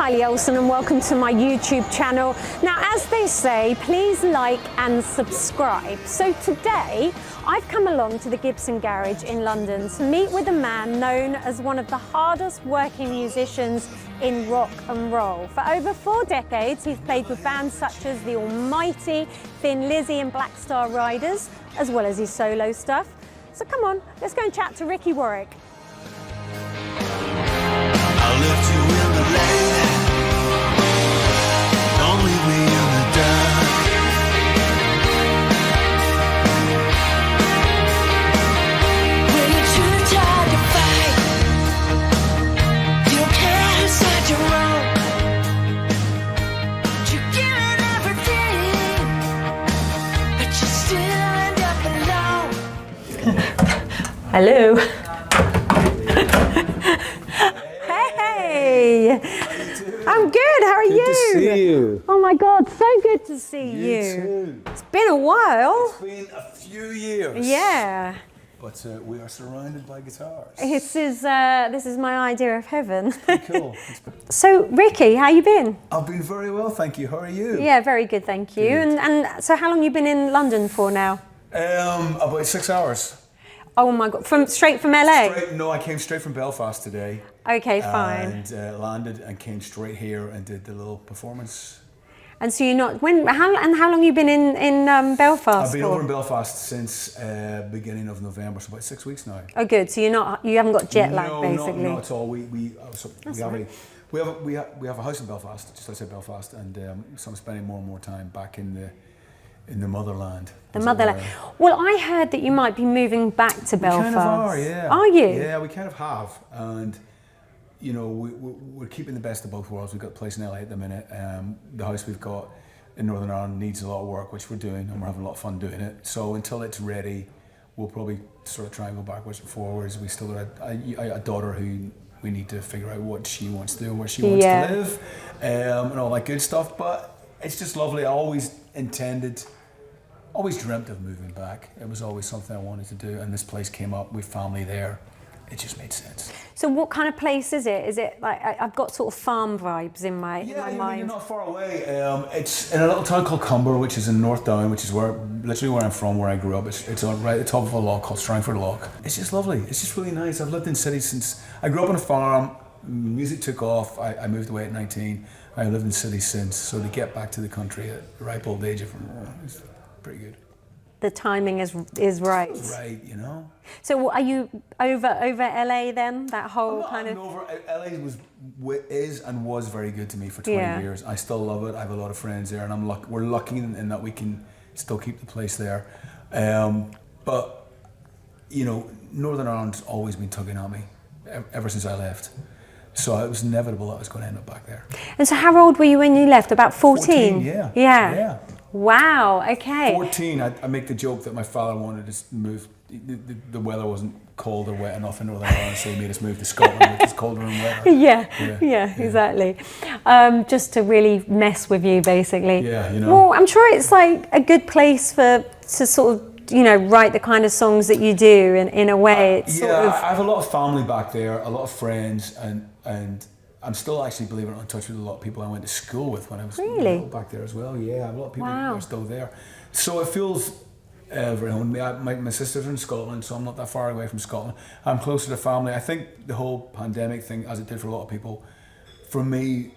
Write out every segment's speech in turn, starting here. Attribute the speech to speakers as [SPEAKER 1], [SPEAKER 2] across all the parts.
[SPEAKER 1] Kylie Olsen and welcome to my YouTube channel. Now, as they say, please like and subscribe. So today, I've come along to the Gibson Garage in London to meet with a man known as one of the hardest working musicians in rock and roll. For over 4 decades, he's played with bands such as the almighty Thin Lizzy and Black Star Riders, as well as his solo stuff. So come on, let's go and chat to Ricky Warwick.
[SPEAKER 2] I left you in the light, don't leave me in the dark. When you're too tired to fight, you don't care whose side you're on. You're giving everything, but you still end up alone.
[SPEAKER 1] Hello. Hey, I'm good. How are you?
[SPEAKER 3] Good to see you.
[SPEAKER 1] Oh my God, so good to see you.
[SPEAKER 3] Too.
[SPEAKER 1] It's been a while.
[SPEAKER 3] It's been a few years.
[SPEAKER 1] Yeah.
[SPEAKER 3] But we are surrounded by guitars.
[SPEAKER 1] This is my idea of heaven.
[SPEAKER 3] Cool.
[SPEAKER 1] So, Ricky, how you been?
[SPEAKER 3] I've been very well, thank you. How are you?
[SPEAKER 1] Yeah, very good, thank you.
[SPEAKER 3] Good.
[SPEAKER 1] And so, how long you been in London for now?
[SPEAKER 3] About 6 hours.
[SPEAKER 1] Oh my God, straight from LA?
[SPEAKER 3] No, I came straight from Belfast today.
[SPEAKER 1] Okay, fine.
[SPEAKER 3] And landed and came straight here and did the little performance.
[SPEAKER 1] And so you're not how long you been in Belfast?
[SPEAKER 3] I've been
[SPEAKER 1] for?
[SPEAKER 3] over in Belfast since beginning of November, so about 6 weeks now.
[SPEAKER 1] Oh, good. So you haven't got jet lag,
[SPEAKER 3] No,
[SPEAKER 1] basically.
[SPEAKER 3] not at all. We have a house in Belfast, just outside Belfast, and so I'm spending more and more time back in the motherland.
[SPEAKER 1] The motherland. Well, I heard that you might be moving back to Belfast.
[SPEAKER 3] We kind of are, yeah.
[SPEAKER 1] Are you?
[SPEAKER 3] Yeah, we kind of have, and you know, we're keeping the best of both worlds. We've got a place in LA at the minute. The house we've got in Northern Ireland needs a lot of work, which we're doing, and we're having a lot of fun doing it. So until it's ready, we'll probably sort of try and go backwards and forwards. We still got a daughter who we need to figure out what she wants to do, where she wants to live, and all that good stuff. But it's just lovely. I always dreamt of moving back. It was always something I wanted to do, and this place came up with family there. It just made sense.
[SPEAKER 1] So what kind of place is it? Is it like, I've got sort of farm vibes in my mind.
[SPEAKER 3] You're not far away. It's in a little town called Cumber, which is in North Down, which is literally where I'm from, where I grew up. It's right at the top of a loch called Strangford Loch. It's just lovely. It's just really nice. I've lived in cities since, I grew up on a farm, music took off, I moved away at 19. I lived in cities since, so to get back to the country at the ripe old age of, it's pretty good.
[SPEAKER 1] The timing is right.
[SPEAKER 3] It's right, you know.
[SPEAKER 1] So are you over LA then? That whole kind of.
[SPEAKER 3] LA is and was very good to me for 20 years. I still love it. I have a lot of friends there, and we're lucky in that we can still keep the place there. But you know, Northern Ireland's always been tugging at me ever since I left. So it was inevitable that I was going to end up back there. And
[SPEAKER 1] so how old were you when you left? About 14?
[SPEAKER 3] 14, yeah.
[SPEAKER 1] Yeah. Wow, okay.
[SPEAKER 3] 14, I make the joke that my father wanted us to move. The weather wasn't cold or wet enough in Northern Ireland, so he made us move to Scotland, which is colder and wetter.
[SPEAKER 1] Yeah, exactly. Just to really mess with you, basically.
[SPEAKER 3] Yeah, you know.
[SPEAKER 1] Well, I'm sure it's like a good place to sort of, you know, write the kind of songs that you do in a way. It's sort of...
[SPEAKER 3] I have a lot of family back there, a lot of friends, and I'm still actually, believe it or not, in touch with a lot of people I went to school with when I was back there as well. Yeah, I have a lot of people who are still there. So it feels very home. My sister's in Scotland, so I'm not that far away from Scotland. I'm closer to family. I think the whole pandemic thing, as it did for a lot of people, for me,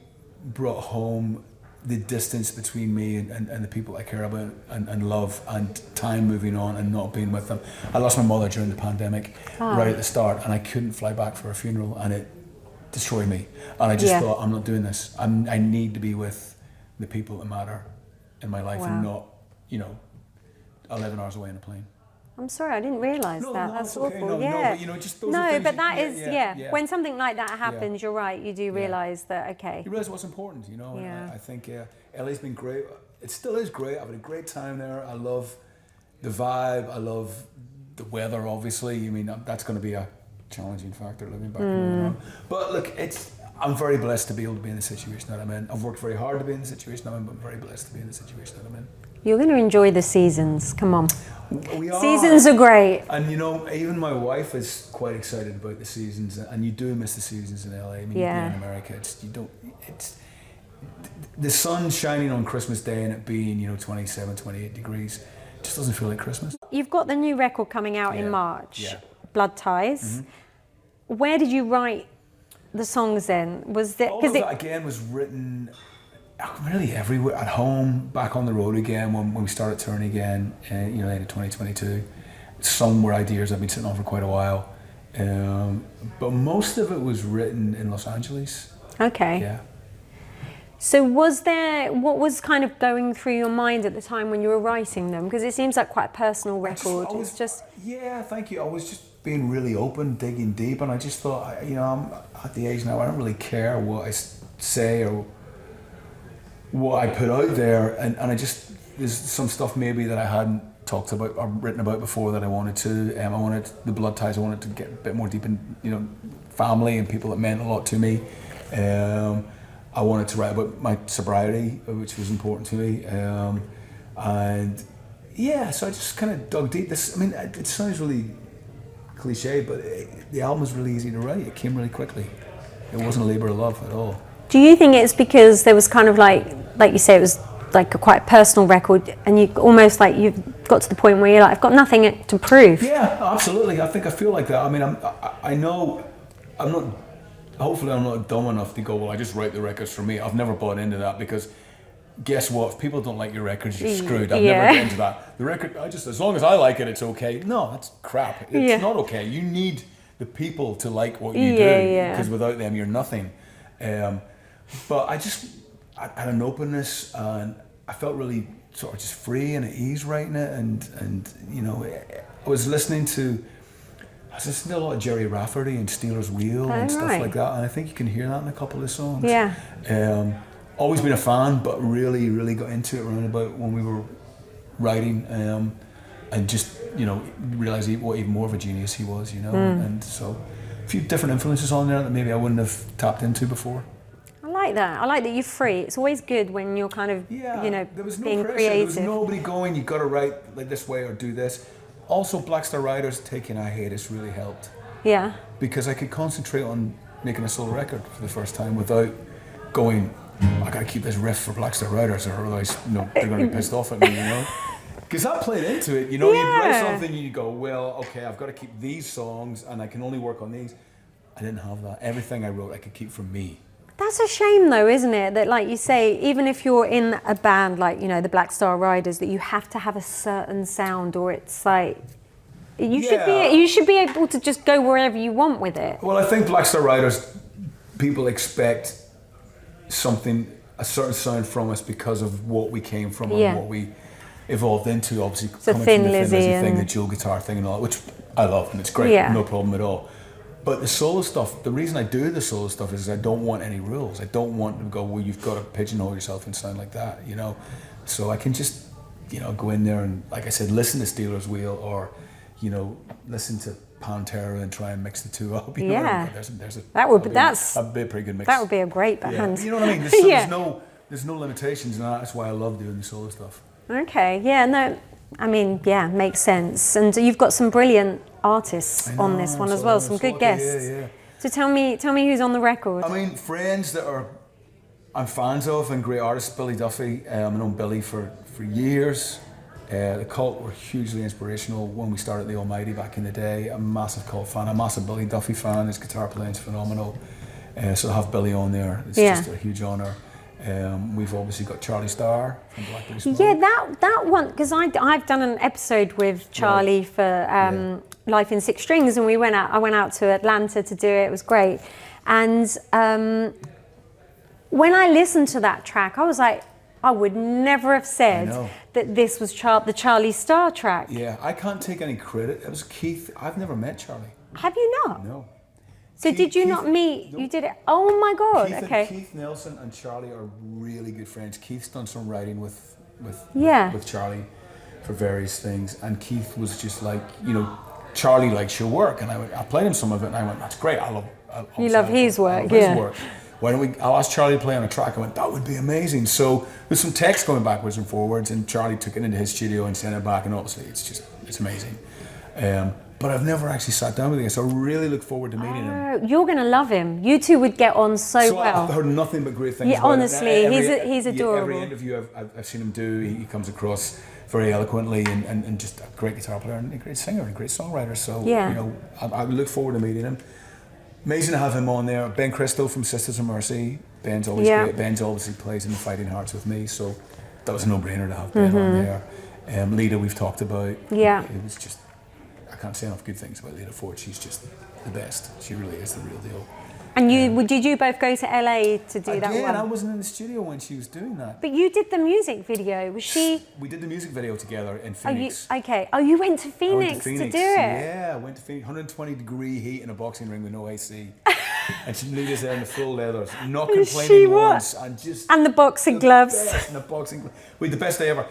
[SPEAKER 3] brought home the distance between me and the people I care about and love, and time moving on and not being with them. I lost my mother during the pandemic right at the start, and I couldn't fly back for a funeral, and it destroyed me. And I just thought, I'm not doing this. I need to be with the people that matter in my life and not, 11 hours away in a plane.
[SPEAKER 1] I'm sorry, I didn't realise that. That's
[SPEAKER 3] okay.
[SPEAKER 1] awful.
[SPEAKER 3] But just those are things
[SPEAKER 1] but that is when something like that happens, you're right. You do realise that. Okay.
[SPEAKER 3] You realise what's important, you know.
[SPEAKER 1] Yeah.
[SPEAKER 3] I think LA's been great. It still is great. I've had a great time there. I love the vibe. I love the weather. Obviously, I mean that's going to be a challenging factor living back in Northern Ireland. But look, I'm very blessed to be able to be in the situation that I'm in. I've worked very hard to be in the situation I'm in, but I'm very blessed to be in the situation that I'm in.
[SPEAKER 1] You're going to enjoy the seasons. Come on.
[SPEAKER 3] We are.
[SPEAKER 1] Seasons are great.
[SPEAKER 3] And you know, even my wife is quite excited about the seasons, and you do miss the seasons in LA. I mean,
[SPEAKER 1] Yeah.
[SPEAKER 3] you being in America, it's the sun shining on Christmas Day and it being, you know, 27, 28 degrees, just doesn't feel like Christmas.
[SPEAKER 1] You've got the new record coming out in
[SPEAKER 3] Yeah.
[SPEAKER 1] March,
[SPEAKER 3] Yeah.
[SPEAKER 1] Blood Ties. Where did you write the songs then? Was it
[SPEAKER 3] All
[SPEAKER 1] because
[SPEAKER 3] of that again was written really everywhere, at home, back on the road again when we started touring again, you know, in 2022. Some were ideas I've been sitting on for quite a while, but most of it was written in Los Angeles.
[SPEAKER 1] Okay.
[SPEAKER 3] Yeah.
[SPEAKER 1] So what was kind of going through your mind at the time when you were writing them? Because it seems like quite a personal record. It's just
[SPEAKER 3] Yeah, thank you. I was just being really open, digging deep, and I just thought, you know, I'm at the age now, I don't really care what I say or what I put out there, and I just, there's some stuff maybe that I hadn't talked about or written about before that I wanted to. I wanted the Blood Ties, I wanted to get a bit more deep in, you know, family and people that meant a lot to me. I wanted to write about my sobriety, which was important to me, and yeah, so I just kind of dug deep. I mean, it sounds really cliche, but the album was really easy to write. It came really quickly. It wasn't a labour of love at all.
[SPEAKER 1] Do you think it's because there was kind of like you say, it was like a quite personal record, and you almost like you've got to the point where you're like, I've got nothing to prove?
[SPEAKER 3] Yeah, absolutely. I think I feel like that. I mean, I know I'm not. Hopefully, I'm not dumb enough to go, well, I just write the records for me. I've never bought into that, because guess what? If people don't like your records, you're screwed. I've never been into that. The record, as long as I like it, it's okay. No, that's crap. It's not okay. You need the people to like what you do, because without them, you're nothing. But I had an openness, and I felt really sort of just free and at ease writing it, and you know, I was listening to a lot of Jerry Rafferty and Steelers Wheel and stuff like that, and I think you can hear that in a couple of songs.
[SPEAKER 1] Yeah.
[SPEAKER 3] Always been a fan, but really, really got into it around about when we were writing, and just, you know, realised what even more of a genius he was, you know, and so a few different influences on there that maybe I wouldn't have tapped into before.
[SPEAKER 1] I like that. I like that you're free. It's always good when you're kind of, you know,
[SPEAKER 3] there was no
[SPEAKER 1] being
[SPEAKER 3] pressure.
[SPEAKER 1] creative.
[SPEAKER 3] There was nobody going, you've got to write like this way or do this. Also, Black Star Riders taking I Hiatus really helped.
[SPEAKER 1] Yeah.
[SPEAKER 3] Because I could concentrate on making a solo record for the first time without going, I got to keep this riff for Black Star Riders, or otherwise, you know, they're going to be pissed off at me, you know. Because that played into it, you know. You write something and you go, well, okay, I've got to keep these songs and I can only work on these. I didn't have that. Everything I wrote I could keep from me.
[SPEAKER 1] That's a shame though, isn't it? That, like you say, even if you're in a band like, you know, the Black Star Riders, that you have to have a certain sound, or it's like you should be able to just go wherever you want with it.
[SPEAKER 3] Well, I think Black Star Riders, people expect something, a certain sound from us because of what we came from and what we evolved into. Obviously,
[SPEAKER 1] so
[SPEAKER 3] coming
[SPEAKER 1] Thin
[SPEAKER 3] from the
[SPEAKER 1] Lizzy
[SPEAKER 3] Thin Lizzy
[SPEAKER 1] and
[SPEAKER 3] thing, the dual guitar thing and all that, which I love and it's great, no problem at all. But the solo stuff, the reason I do the solo stuff is I don't want any rules. I don't want to go, well, you've got to pigeonhole yourself and sound like that, you know. So I can just, you know, go in there and, like I said, listen to Steelers Wheel, or, you know, listen to Pantera and try and mix the two up. You know, that'd be a pretty good mix.
[SPEAKER 1] That would be a great band.
[SPEAKER 3] Yeah. You know what I mean? There's no limitations, and that's why I love doing the solo stuff.
[SPEAKER 1] Okay, yeah, no, I mean, yeah, makes sense. And you've got some brilliant artists on this one as well, some good guests.
[SPEAKER 3] Yeah.
[SPEAKER 1] So tell me who's on the record.
[SPEAKER 3] I mean, friends that I'm fans of and great artists. Billy Duffy, I've known Billy for years. The Cult were hugely inspirational when we started the Almighty back in the day. I'm a massive Cult fan, a massive Billy Duffy fan. His guitar playing's phenomenal. So to have Billy on there, it's just a huge honour. We've obviously got Charlie Starr from Blackberry Smoke.
[SPEAKER 1] Yeah, that one, because I've done an episode with Charlie for Life in Six Strings, and I went out to Atlanta to do it. It was great. And when I listened to that track, I was like, I would never have said that this was the Charlie Starr track.
[SPEAKER 3] Yeah, I can't take any credit. It was Keith. I've never met Charlie.
[SPEAKER 1] Have you not?
[SPEAKER 3] No.
[SPEAKER 1] So did you not meet?
[SPEAKER 3] Nope.
[SPEAKER 1] You did it. Oh my God. Okay.
[SPEAKER 3] Keith Nelson and Charlie are really good friends. Keith's done some writing with Charlie for various things, and Keith was just like, you know, Charlie likes your work, and I played him some of it, and I went, that's great. I love
[SPEAKER 1] his work.
[SPEAKER 3] His work. why don't we, I'll ask Charlie to play on a track. I went, that would be amazing. So there's some text going backwards and forwards, and Charlie took it into his studio and sent it back, and obviously it's amazing. But I've never actually sat down with him, so I really look forward to meeting him.
[SPEAKER 1] You're going to love him. You two would get on so well.
[SPEAKER 3] I've heard nothing but great things
[SPEAKER 1] Yeah,
[SPEAKER 3] about
[SPEAKER 1] honestly,
[SPEAKER 3] him.
[SPEAKER 1] he's adorable.
[SPEAKER 3] Every interview I've seen him do, he comes across very eloquently and just a great guitar player and a great singer and a great songwriter. So,
[SPEAKER 1] yeah.
[SPEAKER 3] you know, I look forward to meeting him. Amazing to have him on there. Ben Cristo from Sisters of Mercy. Ben's always great. Ben's obviously plays in the Fighting Hearts with me, so that was a no-brainer to have Ben on there. Lita, we've talked about.
[SPEAKER 1] Yeah.
[SPEAKER 3] It was just, I can't say enough good things about Lita Ford. She's just the best. She really is the real deal.
[SPEAKER 1] And did you both go to LA to do that one?
[SPEAKER 3] I wasn't in the studio when she was doing that.
[SPEAKER 1] But you did the music video. Was she?
[SPEAKER 3] We did the music video together in Phoenix.
[SPEAKER 1] You went to Phoenix, to do it?
[SPEAKER 3] Yeah, I went to Phoenix. 120-degree heat in a boxing ring with no AC. And she lead us there in the full leathers, not complaining once, and
[SPEAKER 1] the boxing gloves.
[SPEAKER 3] And the boxing, we had the best day ever.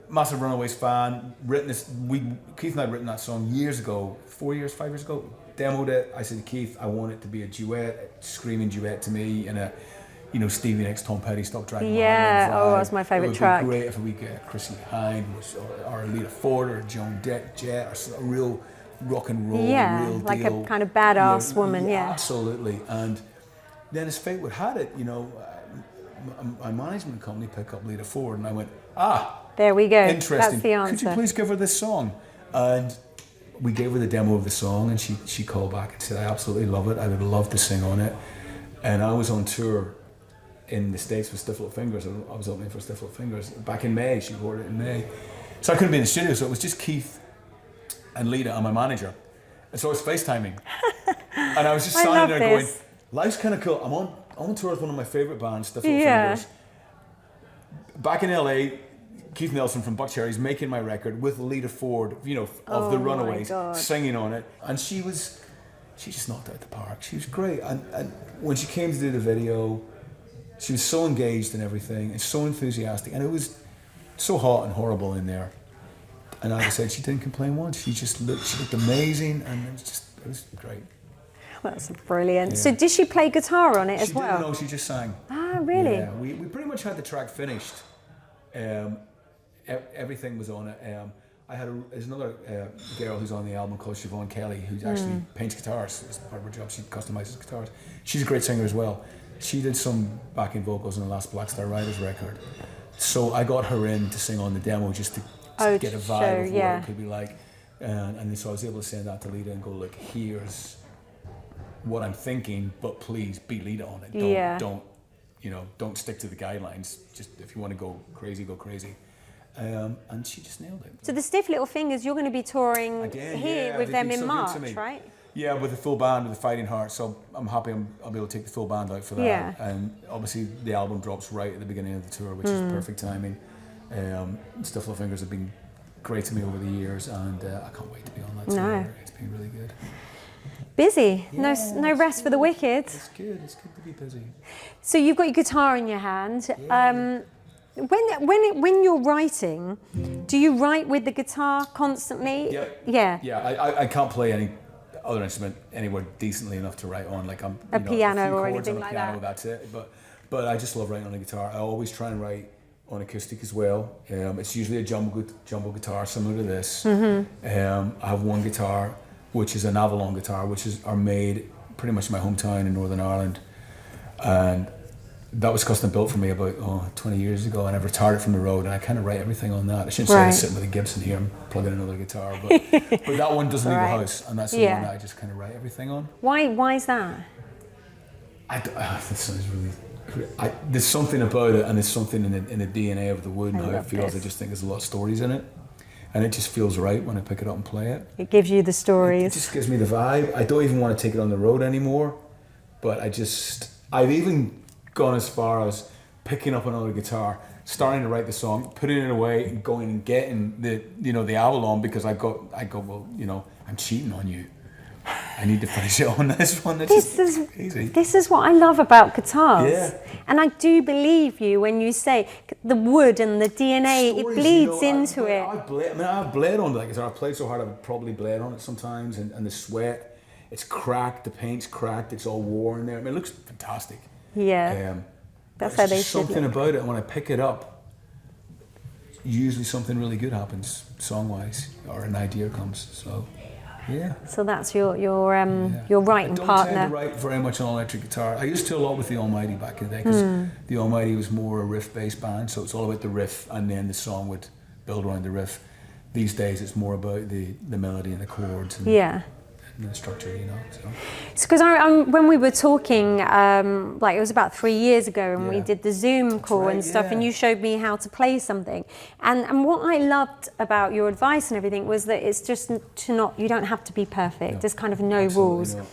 [SPEAKER 3] Massive Runaways fan. Keith and I had written that song years ago, 5 years ago. Demoed it. I said to Keith, I want it to be a duet, screaming duet to me, in a, Stevie Nicks, Tom Petty, Stop Dragging My Heart.
[SPEAKER 1] Oh, that's my favourite track.
[SPEAKER 3] It would be great if we get Chrissy Hynde or Lita Ford or Joan Jett or a real rock and roll, real
[SPEAKER 1] like
[SPEAKER 3] deal.
[SPEAKER 1] a kind of badass woman,
[SPEAKER 3] Absolutely. And then as fate would have it, my management company picked up Lita Ford, and I went,
[SPEAKER 1] there we go.
[SPEAKER 3] Interesting.
[SPEAKER 1] That's the answer.
[SPEAKER 3] Could you please give her this song? And we gave her the demo of the song, and she called back and said, I absolutely love it. I would love to sing on it. And I was on tour in the States with Stiff Little Fingers. I was opening for Stiff Little Fingers back in May. She recorded it in May. So I couldn't be in the studio, so it was just Keith and Lita and my manager. And so I was FaceTiming. And I was just standing there going, life's kind of cool. I'm on tour with one of my favourite bands, Stiff Little Fingers. Back in LA, Keith Nelson from Buckcherry's making my record with Lita Ford, of the Runaways, singing on it. And she just knocked it out the park. She was great. And when she came to do the video, she was so engaged in everything and so enthusiastic. And it was so hot and horrible in there. And like I said, she didn't complain once. She looked amazing, and it was great.
[SPEAKER 1] That's brilliant. Yeah. So did she play guitar on it as well?
[SPEAKER 3] She didn't know, she just sang.
[SPEAKER 1] Ah, really?
[SPEAKER 3] Yeah, we pretty much had the track finished. Everything was on it. There's another girl who's on the album called Siobhan Kelly, who actually paints guitars. As part of her job, she customizes guitars. She's a great singer as well. She did some backing vocals on the last Black Star Riders record. So I got her in to sing on the demo just to get a vibe of what it could be like. And so I was able to send that to Lita and go, look, here's what I'm thinking, but please be Lita on it. Don't stick to the guidelines. Just if you want to go crazy, go crazy. And she just nailed it.
[SPEAKER 1] So the Stiff Little Fingers, you're going to be touring here with them in March, right?
[SPEAKER 3] Yeah, with the full band, with the Fighting Hearts. So I'm happy I'll be able to take the full band out for that.
[SPEAKER 1] Yeah.
[SPEAKER 3] And obviously the album drops right at the beginning of the tour, which is perfect timing. Stiff Little Fingers have been great to me over the years, and I can't wait to be on that tour. It's been really good.
[SPEAKER 1] Busy. No rest for the wicked.
[SPEAKER 3] It's good to be busy.
[SPEAKER 1] So you've got your guitar in your hand. Yeah. When you're writing, do you write with the guitar constantly?
[SPEAKER 3] Yeah. I can't play any other instrument anywhere decently enough to write on. Like
[SPEAKER 1] a piano or anything
[SPEAKER 3] on a
[SPEAKER 1] like
[SPEAKER 3] piano,
[SPEAKER 1] that.
[SPEAKER 3] That's it. But I just love writing on the guitar. I always try and write on acoustic as well. It's usually a jumbo guitar similar to this. I have one guitar, which is an Avalon guitar, which are made pretty much in my hometown in Northern Ireland, and that was custom built for me about 20 years ago, and I retired it from the road, and I kind of write everything on that. I shouldn't say I'm sitting with a Gibson here and plugging another guitar, but that one doesn't leave the house, and that's the one that I just kind of write everything on.
[SPEAKER 1] Why is that?
[SPEAKER 3] This sounds really. There's something about it, and there's something in the DNA of the wood and how it feels. I just think there's a lot of stories in it, and it just feels right when I pick it up and play it.
[SPEAKER 1] It gives you the stories.
[SPEAKER 3] It just gives me the vibe. I don't even want to take it on the road anymore, but I've even gone as far as picking up another guitar, starting to write the song, putting it away, and going and getting the Avalon, because I go, well, I'm cheating on you. I need to finish it on this one. This
[SPEAKER 1] is what I love about guitars.
[SPEAKER 3] Yeah.
[SPEAKER 1] And I do believe you when you say the wood and the DNA, it bleeds into it.
[SPEAKER 3] I've bled on that guitar. I've played so hard I've probably bled on it sometimes, and the sweat it's cracked, the paint's cracked, it's all worn there. I mean, it looks fantastic.
[SPEAKER 1] Yeah. That's how
[SPEAKER 3] there's
[SPEAKER 1] they
[SPEAKER 3] just
[SPEAKER 1] should
[SPEAKER 3] something
[SPEAKER 1] look.
[SPEAKER 3] about it, and when I pick it up, usually something really good happens song-wise, or an idea comes. So, yeah.
[SPEAKER 1] So that's your writing
[SPEAKER 3] I don't
[SPEAKER 1] partner.
[SPEAKER 3] tend to write very much on electric guitar. I used to a lot with the Almighty back in the day, because the Almighty was more a riff-based band, so it's all about the riff, and then the song would build around the riff. These days, it's more about the melody and the chords and,
[SPEAKER 1] Yeah.
[SPEAKER 3] and the structure, you know. So.
[SPEAKER 1] Because when we were talking, like it was about 3 years ago, and we
[SPEAKER 3] Yeah.
[SPEAKER 1] did the Zoom call
[SPEAKER 3] right,
[SPEAKER 1] and stuff, and
[SPEAKER 3] yeah.
[SPEAKER 1] you showed me how to play something. And what I loved about your advice and everything was that it's just you don't have to be perfect.
[SPEAKER 3] No,
[SPEAKER 1] There's kind of no
[SPEAKER 3] absolutely
[SPEAKER 1] rules.
[SPEAKER 3] not.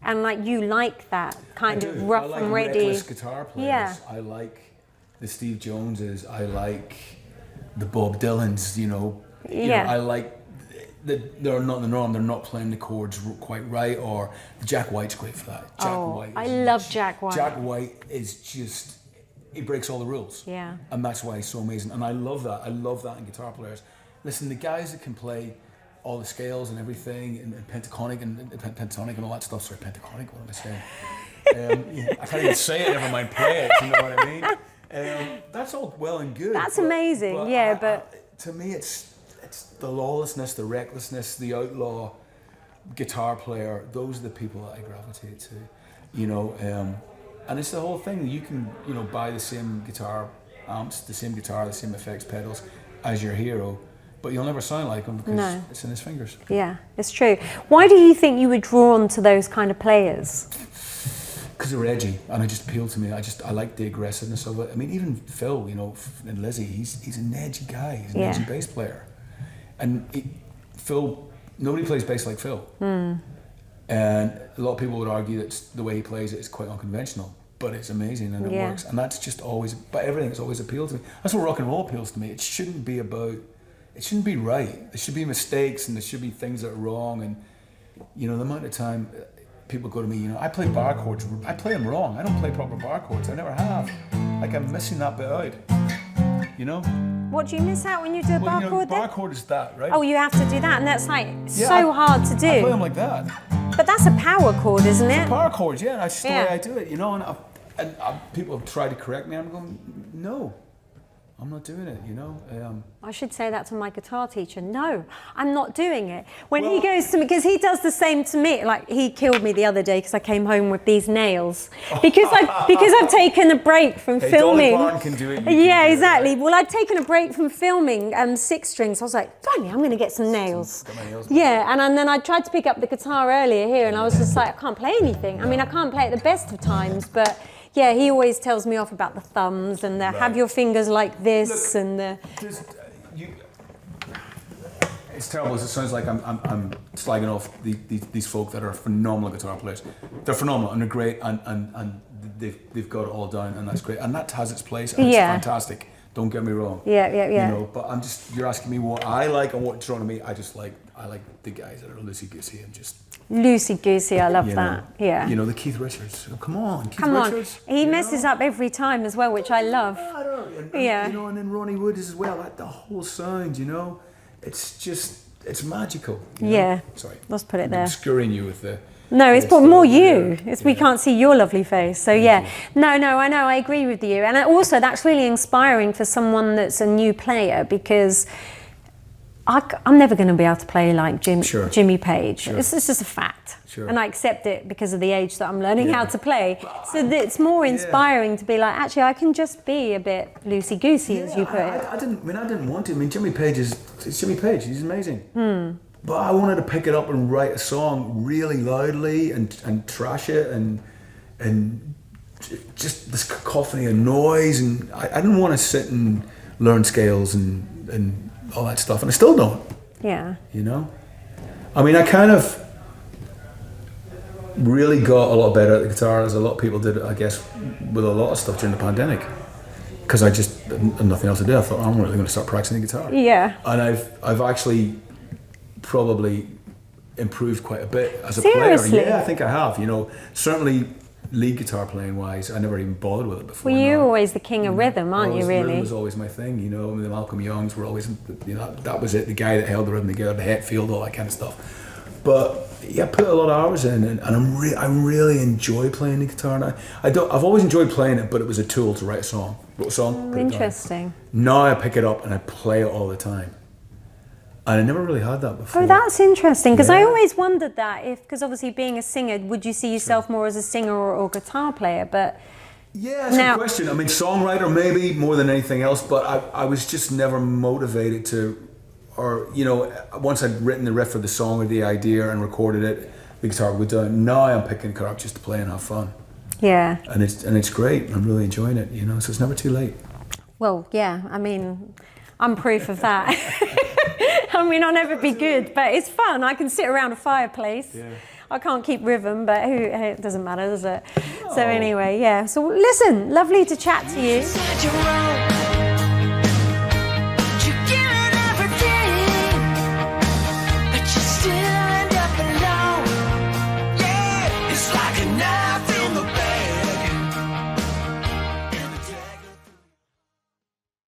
[SPEAKER 1] And like you like that kind
[SPEAKER 3] I
[SPEAKER 1] of
[SPEAKER 3] do.
[SPEAKER 1] rough
[SPEAKER 3] I like
[SPEAKER 1] and ready.
[SPEAKER 3] reckless guitar players.
[SPEAKER 1] Yeah.
[SPEAKER 3] I like the Steve Joneses. I like the Bob Dylans. You know.
[SPEAKER 1] Yeah.
[SPEAKER 3] I like they're not the norm. They're not playing the chords quite right. Or Jack White's great for that. Jack White.
[SPEAKER 1] I love Jack White.
[SPEAKER 3] Jack White is just he breaks all the rules.
[SPEAKER 1] Yeah.
[SPEAKER 3] And that's why he's so amazing. And I love that. I love that in guitar players. Listen, the guys that can play all the scales and everything, and pentatonic and pentatonic and all that stuff. Sorry, pentatonic. What am I saying? I can't even say it. Never mind play it. You know what I mean? That's all well and good.
[SPEAKER 1] That's amazing, yeah, but
[SPEAKER 3] to me, it's the lawlessness, the recklessness, the outlaw guitar player. Those are the people that I gravitate to. You know, and it's the whole thing. You can, you know, buy the same guitar amps, the same guitar, the same effects pedals as your hero, but you'll never sound like him because it's in his fingers.
[SPEAKER 1] Yeah, it's true. Why do you think you were drawn to those kind of players?
[SPEAKER 3] Because they're edgy, and it just appealed to me. I like the aggressiveness of it. I mean, even Phil, you know, and Lizzie, he's an edgy guy. He's an edgy bass player, and Phil, nobody plays bass like Phil. And a lot of people would argue that the way he plays it is quite unconventional, but it's amazing and it works. And that's just always, but everything has always appealed to me. That's what rock and roll appeals to me. It shouldn't be right. There should be mistakes, and there should be things that are wrong. And you know, the amount of time people go to me, you know, I play bar chords. I play them wrong. I don't play proper bar chords. I never have. Like, I'm missing that bit out. You know?
[SPEAKER 1] What do you miss out when you do a bar
[SPEAKER 3] you know,
[SPEAKER 1] chord
[SPEAKER 3] bar
[SPEAKER 1] then?
[SPEAKER 3] chord is that, right?
[SPEAKER 1] Oh, you have to do that, and that's like so hard to do.
[SPEAKER 3] I play them like that.
[SPEAKER 1] But that's a power chord, isn't it?
[SPEAKER 3] Power chords, yeah. That's just the way I do it, you know. And people have tried to correct me. I'm going, no, I'm not doing it, you know.
[SPEAKER 1] I should say that to my guitar teacher. No, I'm not doing it. When he goes to me, because he does the same to me. Like, he killed me the other day because I came home with these nails. Because I've taken a break from filming.
[SPEAKER 3] Dolly Parton can do it.
[SPEAKER 1] Yeah, exactly. Well, I'd taken a break from filming six strings. I was like, blimey, I'm going to get some nails.
[SPEAKER 3] Got my nails
[SPEAKER 1] Yeah, and then I tried to pick up the guitar earlier here, and I was just like, I can't play anything. I mean, I can't play at the best of times, but yeah, he always tells me off about the thumbs and the have your fingers like this.
[SPEAKER 3] Look,
[SPEAKER 1] and the.
[SPEAKER 3] It's terrible as it sounds like I'm slagging off these folk that are phenomenal guitar players. They're phenomenal and they're great, and they've got it all down, and that's great, and that has its place, and it's fantastic. Don't get me wrong.
[SPEAKER 1] Yeah.
[SPEAKER 3] You know, but you're asking me what I like and what's drawn to me. I like the guys that are loosey goosey and just
[SPEAKER 1] Loosey goosey, I love
[SPEAKER 3] you
[SPEAKER 1] that.
[SPEAKER 3] know,
[SPEAKER 1] Yeah.
[SPEAKER 3] You know, the Keith Richards. Oh, come on, Keith
[SPEAKER 1] Come on.
[SPEAKER 3] Richards.
[SPEAKER 1] He messes up every time as well, which I love.
[SPEAKER 3] You know, and then Ronnie Wood as well. The whole sound, you know, it's magical. You know?
[SPEAKER 1] Yeah.
[SPEAKER 3] Sorry.
[SPEAKER 1] Let's put it
[SPEAKER 3] I'm
[SPEAKER 1] there.
[SPEAKER 3] obscuring you with the.
[SPEAKER 1] No, it's
[SPEAKER 3] the
[SPEAKER 1] more
[SPEAKER 3] stuff.
[SPEAKER 1] you.
[SPEAKER 3] Yeah.
[SPEAKER 1] We can't see your lovely face. So yeah. No, I know. I agree with you. And also, that's really inspiring for someone that's a new player, because I'm never going to be able to play like Jimmy Page.
[SPEAKER 3] Sure.
[SPEAKER 1] It's just a fact.
[SPEAKER 3] Sure.
[SPEAKER 1] And I accept it because of the age that I'm learning how to play. So it's more inspiring to be like, actually, I can just be a bit loosey-goosey, as you put it.
[SPEAKER 3] I didn't want to. I mean, Jimmy Page it's Jimmy Page. He's amazing. But I wanted to pick it up and write a song really loudly and trash it and just this cacophony of noise. And I didn't want to sit and learn scales and all that stuff. And I still don't.
[SPEAKER 1] Yeah.
[SPEAKER 3] You know? I mean, I kind of really got a lot better at the guitar, as a lot of people did, I guess, with a lot of stuff during the pandemic. Because I just had nothing else to do. I thought, I'm really going to start practicing the guitar.
[SPEAKER 1] Yeah.
[SPEAKER 3] And I've actually probably improved quite a bit as a
[SPEAKER 1] Seriously?
[SPEAKER 3] player. Yeah, I think I have. You know, certainly lead guitar playing wise, I never even bothered with it before.
[SPEAKER 1] Well, you're always the king of rhythm, aren't you, really?
[SPEAKER 3] Rhythm was always my thing, you know. The Malcolm Youngs were always, you know, that was it. The guy that held the rhythm together, the Hetfield, all that kind of stuff. But yeah, I put a lot of hours in, and I really enjoy playing the guitar. And I've always enjoyed playing it, but it was a tool to write a song. Wrote a song. Put it down.
[SPEAKER 1] Interesting.
[SPEAKER 3] Now I pick it up and I play it all the time. And I never really had that before.
[SPEAKER 1] Oh, that's interesting, because I
[SPEAKER 3] Yeah.
[SPEAKER 1] always wondered that, because obviously being a singer, would you see yourself more as a singer or guitar player? But
[SPEAKER 3] Yeah, that's
[SPEAKER 1] now,
[SPEAKER 3] a good question. I mean, songwriter maybe more than anything else, but I was just never motivated to, or, you know, once I'd written the riff for the song or the idea and recorded it, the guitar would go down. Now I'm picking it up just to play and have fun.
[SPEAKER 1] yeah.
[SPEAKER 3] And it's great. I'm really enjoying it, you know, so it's never too late.
[SPEAKER 1] Well, yeah, I mean, I'm proof of that. I mean, I'll never be good, but it's fun. I can sit around a fireplace.
[SPEAKER 3] Yeah.
[SPEAKER 1] I can't keep rhythm, but it doesn't matter, does it? No. So anyway, yeah. So listen, lovely to chat to you.
[SPEAKER 2] Inside your own